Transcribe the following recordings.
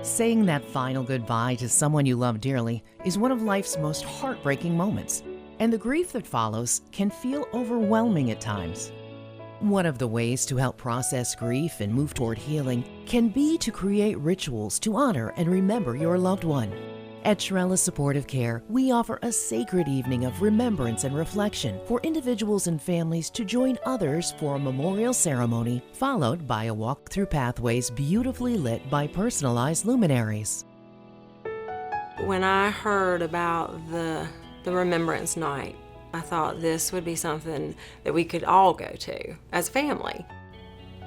Saying that final goodbye to someone you love dearly is one of life's most heartbreaking moments, and the grief that follows can feel overwhelming at times. One of the ways to help process grief and move toward healing can be to create rituals to honor and remember your loved one. At Trellis Supportive Care, we offer a sacred evening of remembrance and reflection for individuals and families to join others for a memorial ceremony, followed by a walk through pathways beautifully lit by personalized luminaries. When I heard about the Remembrance Night, I thought this would be something that we could all go to as a family.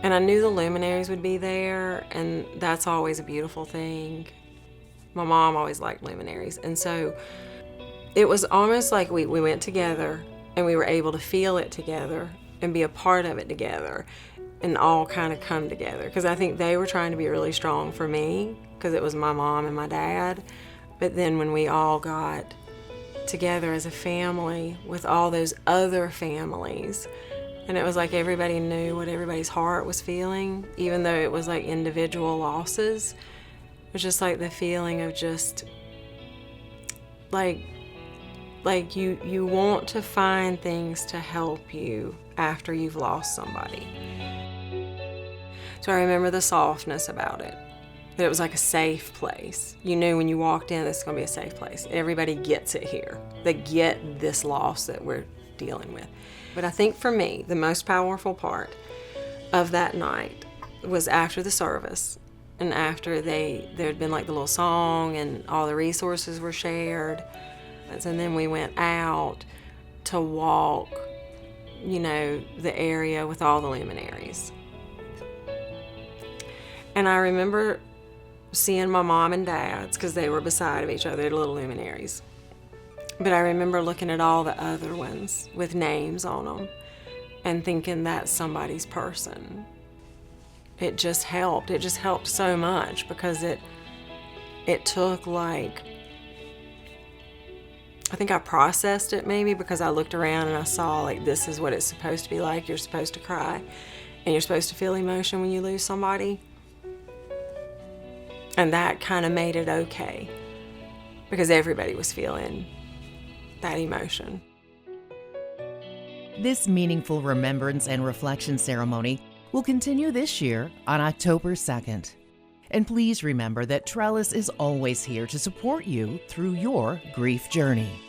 And I knew the luminaries would be there, and that's always a beautiful thing. My mom always liked luminaries, and so it was almost like we went together and we were able to feel it together and be a part of it together and all kind of come together. Because I think they were trying to be really strong for me because it was my mom and my dad. But then when we all got together as a family with all those other families, and it was like everybody knew what everybody's heart was feeling, even though it was like individual losses. It was just like the feeling of just like you want to find things to help you after you've lost somebody. So I remember the softness about it, that it was like a safe place. You knew when you walked in, this is going to be a safe place. Everybody gets it here. They get this loss that we're dealing with. But I think for me, the most powerful part of that night was after the service. And after there'd been like the little song and all the resources were shared. And then we went out to walk, the area with all the luminaries. And I remember seeing my mom and dad's, because they were beside of each other, the little luminaries. But I remember looking at all the other ones with names on them and thinking that's somebody's person. It just helped. It just helped so much because it took I think I processed it maybe because I looked around and I saw this is what it's supposed to be like. You're supposed to cry and you're supposed to feel emotion when you lose somebody. And that kind of made it okay because everybody was feeling that emotion. This meaningful remembrance and reflection ceremony will continue this year on October 2nd. And please remember that Trellis is always here to support you through your grief journey.